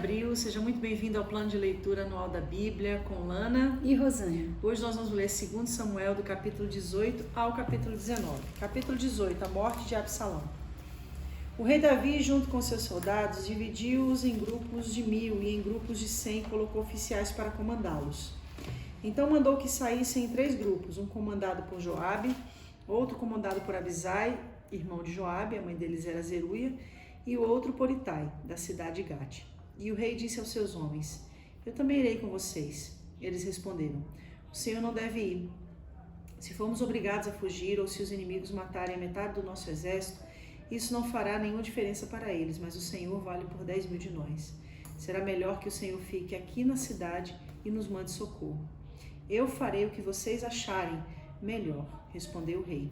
abril, seja muito bem-vindo ao plano de leitura anual da Bíblia com Lana e Rosângela. Hoje nós vamos ler 2 Samuel do capítulo 18 ao capítulo 19. Capítulo 18, a morte de Absalão. O rei Davi, junto com seus soldados, dividiu-os em grupos de 1000 e em grupos de 100 colocou oficiais para comandá-los. Então mandou que saíssem em 3 grupos, um comandado por Joabe, outro comandado por Abisai, irmão de Joabe, a mãe deles era Zeruia, e o outro por Itai, da cidade de Gate. E o rei disse aos seus homens: Eu também irei com vocês. Eles responderam: O Senhor não deve ir. Se formos obrigados a fugir ou se os inimigos matarem a metade do nosso exército, isso não fará nenhuma diferença para eles, mas o Senhor vale por 10.000 de nós. Será melhor que o Senhor fique aqui na cidade e nos mande socorro. Eu farei o que vocês acharem melhor, respondeu o rei.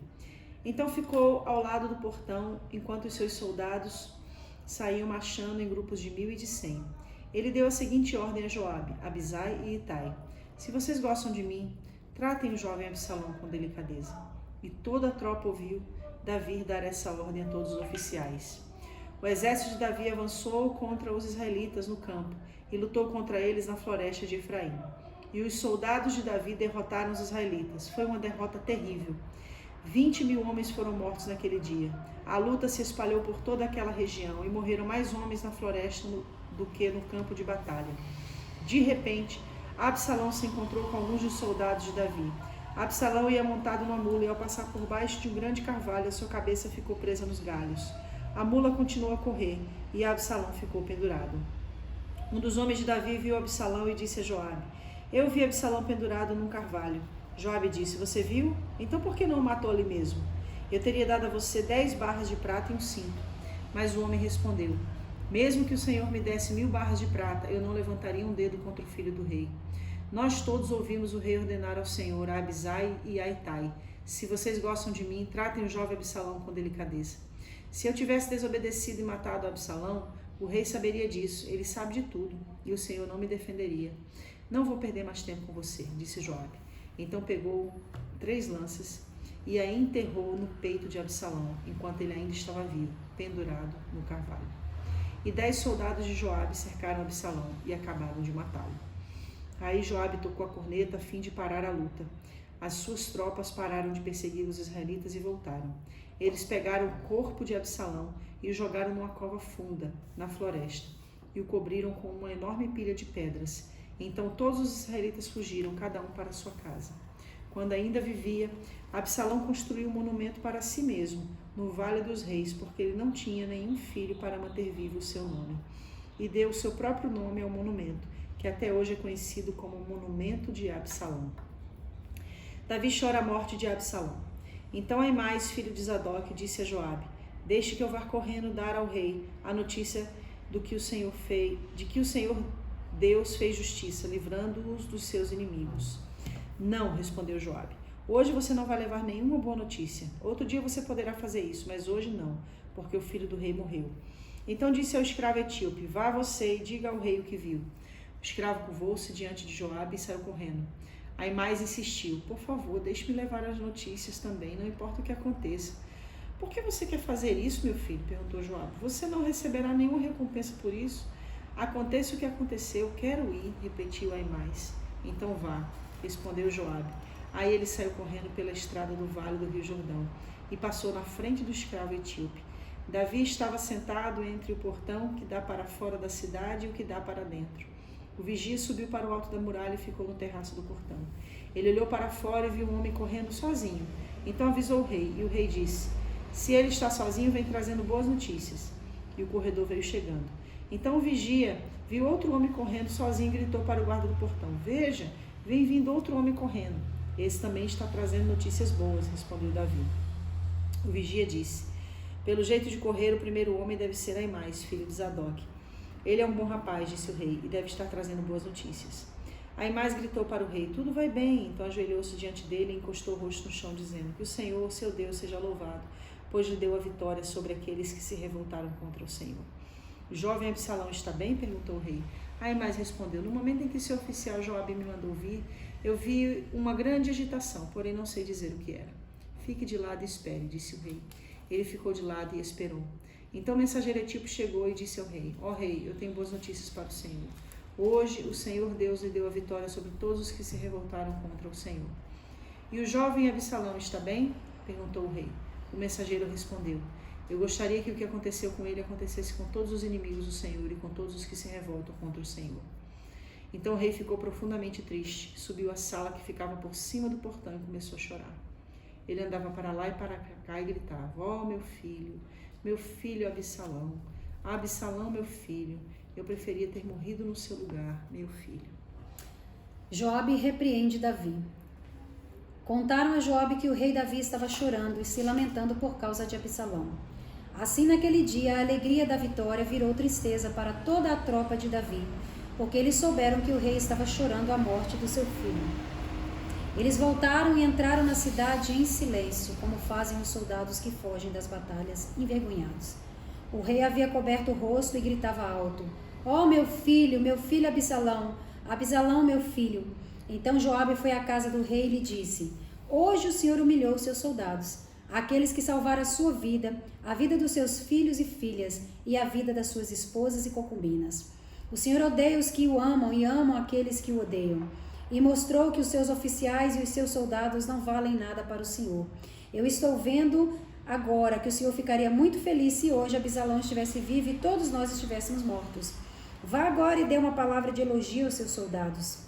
Então ficou ao lado do portão, enquanto os seus soldados saíam marchando em grupos de 1000 e de 100. Ele deu a seguinte ordem a Joabe, Abisai e Itai: Se vocês gostam de mim, tratem o jovem Absalão com delicadeza. E toda a tropa ouviu Davi dar essa ordem a todos os oficiais. O exército de Davi avançou contra os israelitas no campo e lutou contra eles na floresta de Efraim. E os soldados de Davi derrotaram os israelitas. Foi uma derrota terrível. 20.000 homens foram mortos naquele dia. A luta se espalhou por toda aquela região e morreram mais homens na floresta do que no campo de batalha. De repente, Absalão se encontrou com alguns dos soldados de Davi. Absalão ia montado numa mula e ao passar por baixo de um grande carvalho, a sua cabeça ficou presa nos galhos. A mula continuou a correr e Absalão ficou pendurado. Um dos homens de Davi viu Absalão e disse a Joabe: Eu vi Absalão pendurado num carvalho. Joabe disse: Você viu? Então por que não o matou ali mesmo? Eu teria dado a você 10 barras de prata e um cinto. Mas o homem respondeu: Mesmo que o Senhor me desse 1000 barras de prata, eu não levantaria um dedo contra o filho do rei. Nós todos ouvimos o rei ordenar ao Senhor, a Abisai e a Itai: Se vocês gostam de mim, tratem o jovem Absalão com delicadeza. Se eu tivesse desobedecido e matado Absalão, o rei saberia disso. Ele sabe de tudo, e o Senhor não me defenderia. Não vou perder mais tempo com você, disse Joabe. Então pegou 3 lanças e a enterrou no peito de Absalão, enquanto ele ainda estava vivo, pendurado no carvalho. E 10 soldados de Joabe cercaram Absalão e acabaram de matá-lo. Aí Joabe tocou a corneta a fim de parar a luta. As suas tropas pararam de perseguir os israelitas e voltaram. Eles pegaram o corpo de Absalão e o jogaram numa cova funda, na floresta, e o cobriram com uma enorme pilha de pedras. Então todos os israelitas fugiram, cada um para sua casa. Quando ainda vivia, Absalão construiu um monumento para si mesmo, no Vale dos Reis, porque ele não tinha nenhum filho para manter vivo o seu nome. E deu o seu próprio nome ao monumento, que até hoje é conhecido como Monumento de Absalão. Davi chora a morte de Absalão. Então Aimás, filho de Zadok, disse a Joabe: Deixe que eu vá correndo dar ao rei a notícia de que o Senhor Deus fez justiça, livrando-os dos seus inimigos. Não, respondeu Joabe. Hoje você não vai levar nenhuma boa notícia. Outro dia você poderá fazer isso, mas hoje não, porque o filho do rei morreu. Então disse ao escravo etíope: Vá você e diga ao rei o que viu. O escravo curvou-se diante de Joabe e saiu correndo. Aimás insistiu: Por favor, deixe-me levar as notícias também, não importa o que aconteça. Por que você quer fazer isso, meu filho? Perguntou Joabe. Você não receberá nenhuma recompensa por isso. Aconteça o que aconteceu, quero ir, repetiu Aimás. Então vá, respondeu Joabe. Aí ele saiu correndo pela estrada do vale do rio Jordão e passou na frente do escravo etíope. Davi estava sentado entre o portão que dá para fora da cidade e o que dá para dentro. O vigia subiu para o alto da muralha e ficou no terraço do portão. Ele olhou para fora e viu um homem correndo sozinho. Então avisou o rei, e o rei disse: Se ele está sozinho, vem trazendo boas notícias. E o corredor veio chegando. Então o vigia viu outro homem correndo sozinho e gritou para o guarda do portão: Veja, vem vindo outro homem correndo. Esse também está trazendo notícias boas, respondeu Davi. O vigia disse: Pelo jeito de correr, o primeiro homem deve ser Aimás, filho de Zadok. Ele é um bom rapaz, disse o rei, e deve estar trazendo boas notícias. Aimás gritou para o rei: Tudo vai bem. Então ajoelhou-se diante dele e encostou o rosto no chão, dizendo: Que o Senhor, seu Deus, seja louvado, pois lhe deu a vitória sobre aqueles que se revoltaram contra o Senhor. O jovem Absalão está bem? Perguntou o rei. Aimás respondeu: No momento em que seu oficial Joabe me mandou vir, eu vi uma grande agitação, porém não sei dizer o que era. Fique de lado e espere, disse o rei. Ele ficou de lado e esperou. Então o mensageiro etíope chegou e disse ao rei: Ó rei, eu tenho boas notícias para o Senhor. Hoje o Senhor Deus lhe deu a vitória sobre todos os que se revoltaram contra o Senhor. E o jovem Absalão está bem? Perguntou o rei. O mensageiro respondeu: Eu gostaria que o que aconteceu com ele acontecesse com todos os inimigos do Senhor e com todos os que se revoltam contra o Senhor. Então o rei ficou profundamente triste, subiu à sala que ficava por cima do portão e começou a chorar. Ele andava para lá e para cá e gritava: Ó meu filho Absalão, Absalão, meu filho, eu preferia ter morrido no seu lugar, meu filho. Joabe repreende Davi. Contaram a Joabe que o rei Davi estava chorando e se lamentando por causa de Absalão. Assim, naquele dia, a alegria da vitória virou tristeza para toda a tropa de Davi, porque eles souberam que o rei estava chorando a morte do seu filho. Eles voltaram e entraram na cidade em silêncio, como fazem os soldados que fogem das batalhas, envergonhados. O rei havia coberto o rosto e gritava alto: Ó meu filho Absalão, Absalão, meu filho. Então Joabe foi à casa do rei e lhe disse: Hoje o Senhor humilhou seus soldados, aqueles que salvaram a sua vida, a vida dos seus filhos e filhas e a vida das suas esposas e concubinas. O Senhor odeia os que o amam e amam aqueles que o odeiam. E mostrou que os seus oficiais e os seus soldados não valem nada para o Senhor. Eu estou vendo agora que o Senhor ficaria muito feliz se hoje Absalão estivesse vivo e todos nós estivéssemos mortos. Vá agora e dê uma palavra de elogio aos seus soldados.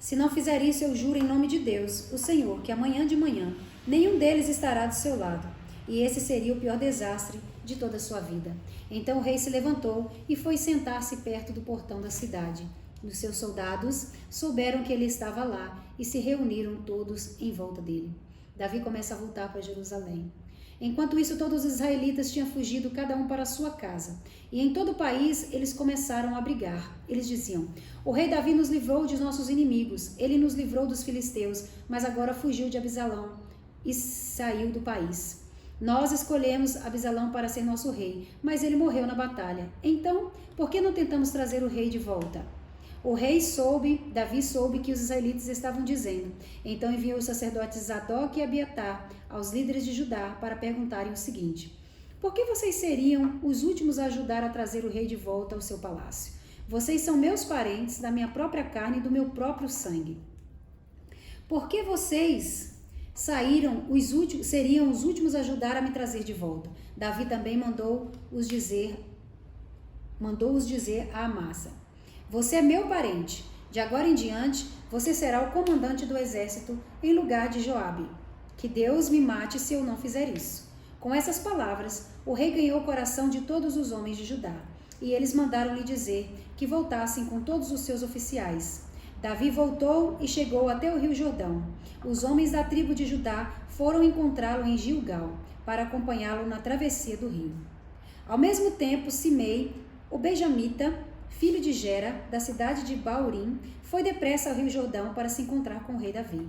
Se não fizer isso, eu juro em nome de Deus, o Senhor, que amanhã de manhã nenhum deles estará do seu lado. E esse seria o pior desastre de toda a sua vida. Então o rei se levantou e foi sentar-se perto do portão da cidade. Os seus soldados souberam que ele estava lá e se reuniram todos em volta dele. Davi começa a voltar para Jerusalém. Enquanto isso, todos os israelitas tinham fugido, cada um para a sua casa. E em todo o país, eles começaram a brigar. Eles diziam: O rei Davi nos livrou de nossos inimigos. Ele nos livrou dos filisteus, mas agora fugiu de Absalão e saiu do país. Nós escolhemos Absalão para ser nosso rei, mas ele morreu na batalha. Então, por que não tentamos trazer o rei de volta? Davi soube que os israelitas estavam dizendo. Então enviou os sacerdotes Zadok e Abiatar aos líderes de Judá para perguntarem o seguinte: Por que vocês seriam os últimos a ajudar a trazer o rei de volta ao seu palácio? Vocês são meus parentes, da minha própria carne e do meu próprio sangue. Por que vocês seriam os últimos a ajudar a me trazer de volta? Davi também mandou-os dizer a Amasa: Você é meu parente. De agora em diante, você será o comandante do exército em lugar de Joabe. Que Deus me mate se eu não fizer isso. Com essas palavras, o rei ganhou o coração de todos os homens de Judá, e eles mandaram-lhe dizer que voltassem com todos os seus oficiais. Davi voltou e chegou até o rio Jordão. Os homens da tribo de Judá foram encontrá-lo em Gilgal, para acompanhá-lo na travessia do rio. Ao mesmo tempo, Simei, o benjamita, filho de Gera, da cidade de Baurim, foi depressa ao rio Jordão para se encontrar com o rei Davi.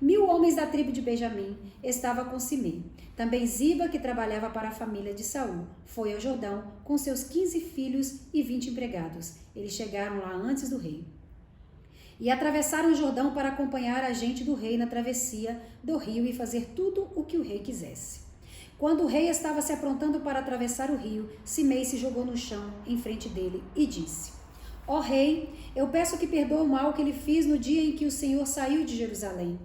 1000 homens da tribo de Benjamim estavam com Simei. Também Ziba, que trabalhava para a família de Saul, foi ao Jordão com seus 15 filhos e 20 empregados. Eles chegaram lá antes do rei. E atravessaram o Jordão para acompanhar a gente do rei na travessia do rio e fazer tudo o que o rei quisesse. Quando o rei estava se aprontando para atravessar o rio, Simei se jogou no chão em frente dele e disse: Ó rei, eu peço que perdoe o mal que lhe fiz no dia em que o Senhor saiu de Jerusalém.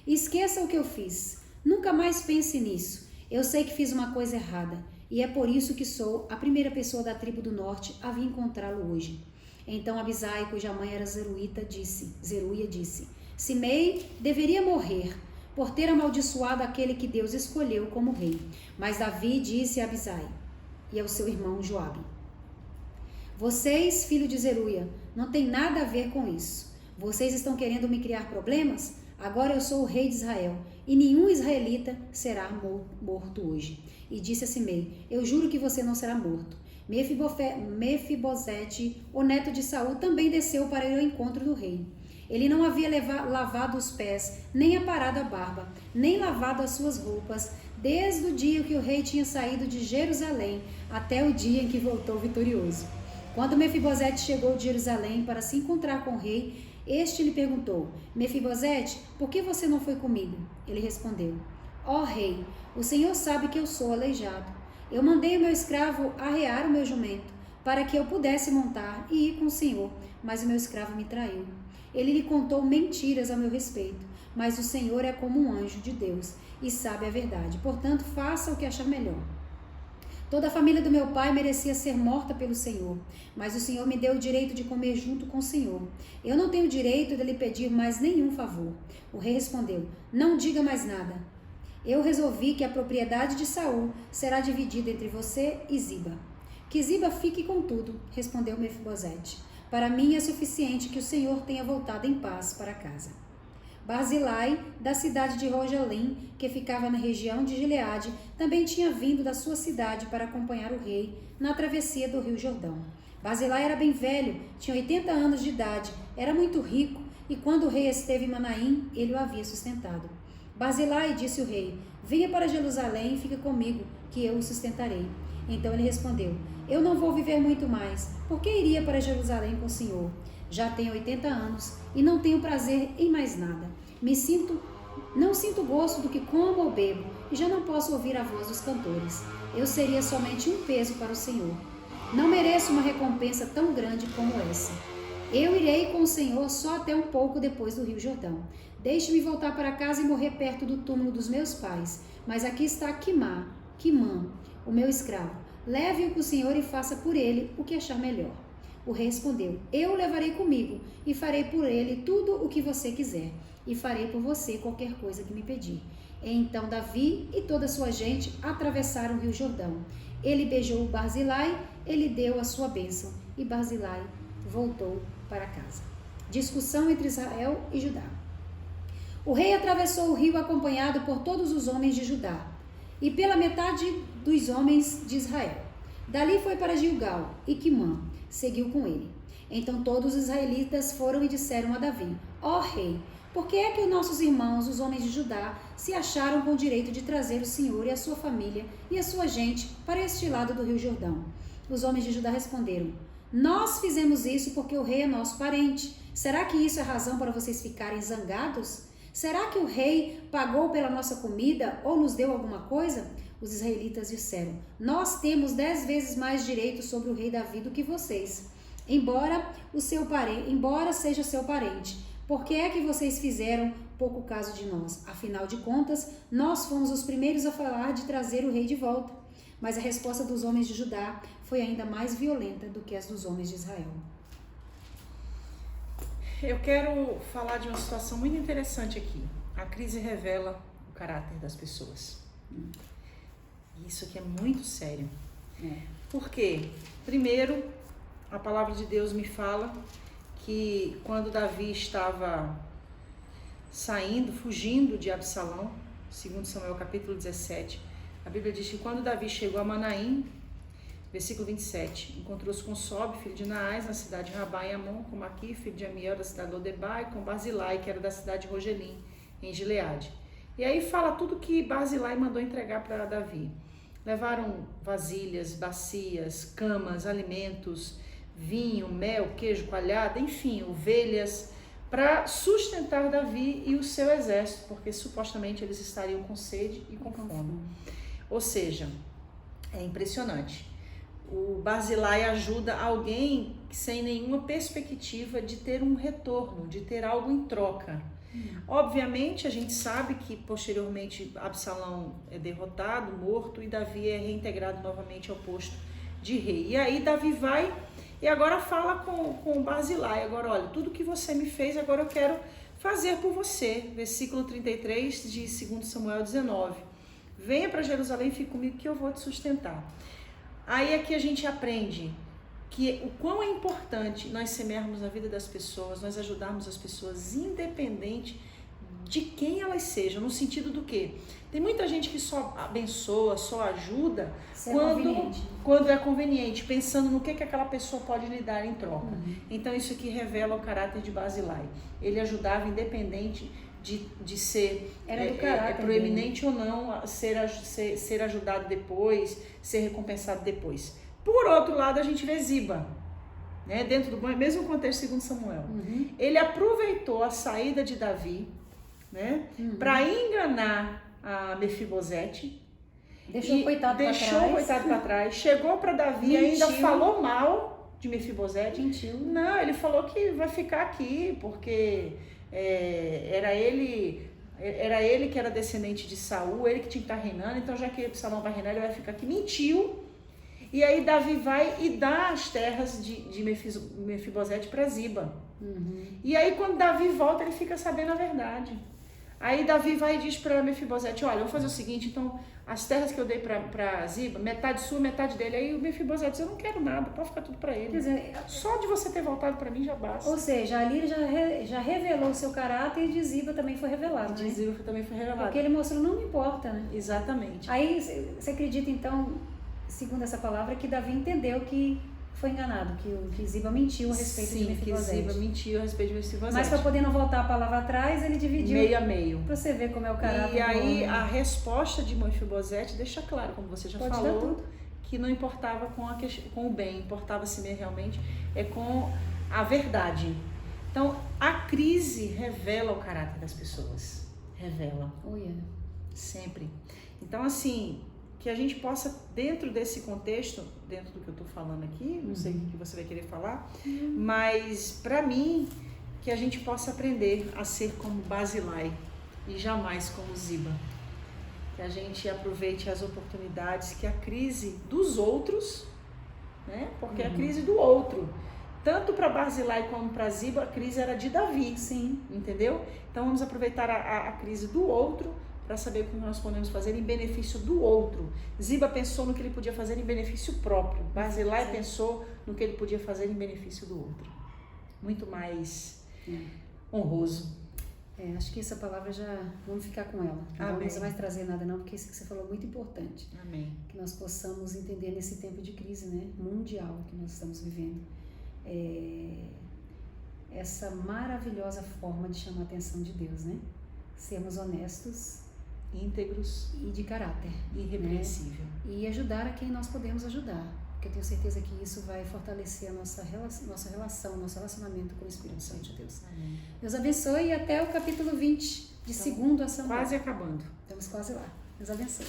Esqueça o que eu fiz. Nunca mais pense nisso. Eu sei que fiz uma coisa errada, e é por isso que sou a primeira pessoa da tribo do norte a vir encontrá-lo hoje. Então Abisai, cuja mãe era Zeruia, disse: Simei deveria morrer por ter amaldiçoado aquele que Deus escolheu como rei. Mas Davi disse a Abisai e ao seu irmão Joabe: Vocês, filho de Zeruia, não tem nada a ver com isso. Vocês estão querendo me criar problemas? Agora eu sou o rei de Israel, e nenhum israelita será morto hoje. E disse a Simei: Eu juro que você não será morto. Mefibosete, o neto de Saul, também desceu para ir ao encontro do rei. Ele não havia lavado os pés, nem aparado a barba, nem lavado as suas roupas, desde o dia que o rei tinha saído de Jerusalém até o dia em que voltou vitorioso. Quando Mefibosete chegou de Jerusalém para se encontrar com o rei, este lhe perguntou: Mefibosete, por que você não foi comigo? Ele respondeu: Ó rei, o Senhor sabe que eu sou aleijado. Eu mandei o meu escravo arrear o meu jumento, para que eu pudesse montar e ir com o Senhor, mas o meu escravo me traiu. Ele lhe contou mentiras a meu respeito, mas o Senhor é como um anjo de Deus e sabe a verdade. Portanto, faça o que achar melhor. Toda a família do meu pai merecia ser morta pelo Senhor, mas o Senhor me deu o direito de comer junto com o Senhor. Eu não tenho direito de lhe pedir mais nenhum favor. O rei respondeu: não diga mais nada. Eu resolvi que a propriedade de Saul será dividida entre você e Ziba. Que Ziba fique com tudo, respondeu Mefibosete. Para mim é suficiente que o Senhor tenha voltado em paz para casa. Barzilai, da cidade de Rogelim, que ficava na região de Gileade, também tinha vindo da sua cidade para acompanhar o rei na travessia do rio Jordão. Barzilai era bem velho, tinha 80 anos de idade, era muito rico, e quando o rei esteve em Manaim, ele o havia sustentado. Barzilai, disse o rei, venha para Jerusalém e fica comigo, que eu o sustentarei. Então ele respondeu, eu não vou viver muito mais, por que iria para Jerusalém com o Senhor? Já tenho 80 anos e não tenho prazer em mais nada. Não sinto gosto do que como ou bebo e já não posso ouvir a voz dos cantores. Eu seria somente um peso para o Senhor. Não mereço uma recompensa tão grande como essa. Eu irei com o Senhor só até um pouco depois do Rio Jordão. Deixe-me voltar para casa e morrer perto do túmulo dos meus pais. Mas aqui está Quimã, o meu escravo. Leve-o para o Senhor e faça por ele o que achar melhor. O rei respondeu, eu o levarei comigo e farei por ele tudo o que você quiser e farei por você qualquer coisa que me pedir. Então Davi e toda a sua gente atravessaram o rio Jordão. Ele beijou Barzilai, ele deu a sua bênção e Barzilai voltou para casa. Discussão entre Israel e Judá. O rei atravessou o rio acompanhado por todos os homens de Judá e pela metade dos homens de Israel. Dali foi para Gilgal e Quimã seguiu com ele. Então todos os israelitas foram e disseram a Davi, ó rei, por que é que os nossos irmãos, os homens de Judá, se acharam com o direito de trazer o Senhor e a sua família e a sua gente para este lado do rio Jordão? Os homens de Judá responderam, nós fizemos isso porque o rei é nosso parente. Será que isso é razão para vocês ficarem zangados? Será que o rei pagou pela nossa comida ou nos deu alguma coisa? Os israelitas disseram, nós temos 10 vezes mais direito sobre o rei Davi do que vocês, embora seja seu parente. Por que é que vocês fizeram pouco caso de nós? Afinal de contas, nós fomos os primeiros a falar de trazer o rei de volta. Mas a resposta dos homens de Judá foi ainda mais violenta do que as dos homens de Israel. Eu quero falar de uma situação muito interessante aqui. A crise revela o caráter das pessoas. Isso aqui é muito sério. Por quê? Primeiro, a palavra de Deus me fala que quando Davi estava fugindo de Absalão, segundo Samuel capítulo 17, a Bíblia diz que quando Davi chegou a Manaim, versículo 27, encontrou-se com Sobe, filho de Naás, na cidade de Rabá em Amon, com Maqui, filho de Amiel, da cidade de Lodebar, e com Barzilai, que era da cidade de Rogelim, em Gileade. E aí fala tudo que Barzilai mandou entregar para Davi. Levaram vasilhas, bacias, camas, alimentos, vinho, mel, queijo, coalhada, enfim, ovelhas, para sustentar Davi e o seu exército, porque supostamente eles estariam com sede e com fome. Ou seja, é impressionante. O Barzilai ajuda alguém sem nenhuma perspectiva de ter um retorno, de ter algo em troca. Obviamente, a gente sabe que posteriormente Absalão é derrotado, morto, e Davi é reintegrado novamente ao posto de rei. E aí Davi vai e agora fala com Barzilai, agora olha, tudo que você me fez, agora eu quero fazer por você. Versículo 33 de 2 Samuel 19. Venha para Jerusalém e fique comigo que eu vou te sustentar. Aí aqui a gente aprende que o quão é importante nós semearmos na vida das pessoas, nós ajudarmos as pessoas independente de quem elas sejam, no sentido do quê? Tem muita gente que só abençoa, só ajuda quando é conveniente, pensando no que aquela pessoa pode lhe dar em troca. Então isso aqui revela o caráter de Barzilai. Ele ajudava independente de ser proeminente ou não, ser ajudado depois, ser recompensado depois. Por outro lado, a gente vê Ziba, né, dentro do mesmo contexto segundo Samuel. Ele aproveitou a saída de Davi, né, para enganar a Mefibosete Deixou o coitado para Deixou trás. o coitado para trás. Chegou para Davi e ainda Mentiu. falou mal de Mefibosete. Mentiu. Não, ele falou que vai ficar aqui, porque era ele que era descendente de Saul, ele que tinha que estar reinando, então já que Absalão vai reinar, ele vai ficar aqui. Mentiu. E aí Davi vai e dá as terras de Mefibosete para Ziba. E aí quando Davi volta, ele fica sabendo a verdade. Aí Davi vai e diz para Mefibosete, olha, eu vou fazer o seguinte, então as terras que eu dei para Ziba, metade sua, metade dele. Aí o Mefibosete diz, eu não quero nada, pode ficar tudo para ele. Quer dizer, Só de você ter voltado para mim já basta. ou seja, ali ele já revelou o seu caráter e de Ziba também foi revelado, De né? Ziba também foi revelado. Porque ele mostrou, não me importa, né? Exatamente. Aí você acredita então, segundo essa palavra, que Davi entendeu que foi enganado, que Ziba mentiu a respeito de Sim, que Mefibosete. Ziba mentiu a respeito de Mefibosete. Mas para poder não voltar a palavra atrás, ele dividiu. Meio a meio. Pra você ver como é o caráter E aí do homem. a resposta de Mefibosete deixa claro, como você já Pode dar falou, tudo. que não importava com o bem, importava-se realmente com a verdade. Então, a crise revela o caráter das pessoas. Revela. Oh, yeah. Sempre. Então, assim, que a gente possa, dentro desse contexto, dentro do que eu estou falando aqui, não sei o que você vai querer falar, mas para mim, que a gente possa aprender a ser como Barzilai e jamais como Ziba. Que a gente aproveite as oportunidades que a crise dos outros, né? Porque a crise do outro, tanto para Barzilai como para Ziba, a crise era de Davi. Sim. Entendeu? Então vamos aproveitar a crise do outro para saber o que nós podemos fazer em benefício do outro. Ziba pensou no que ele podia fazer em benefício próprio. Barzilai pensou no que ele podia fazer em benefício do outro. Muito mais honroso. Acho que essa palavra já vamos ficar com ela. Não Amém. vamos mais trazer nada não, porque isso que você falou é muito importante. Amém. Que nós possamos entender nesse tempo de crise, né, mundial que nós estamos vivendo. Essa maravilhosa forma de chamar a atenção de Deus, né? Sermos honestos, Íntegros e de caráter, e irrepreensível. né? E ajudar a quem nós podemos ajudar, porque eu tenho certeza que isso vai fortalecer a nossa relação, nosso relacionamento com o Espírito Santo de Deus. Amém. Deus abençoe e até o capítulo 20 de 2 Samuel. Quase acabando. Estamos quase lá. Deus abençoe.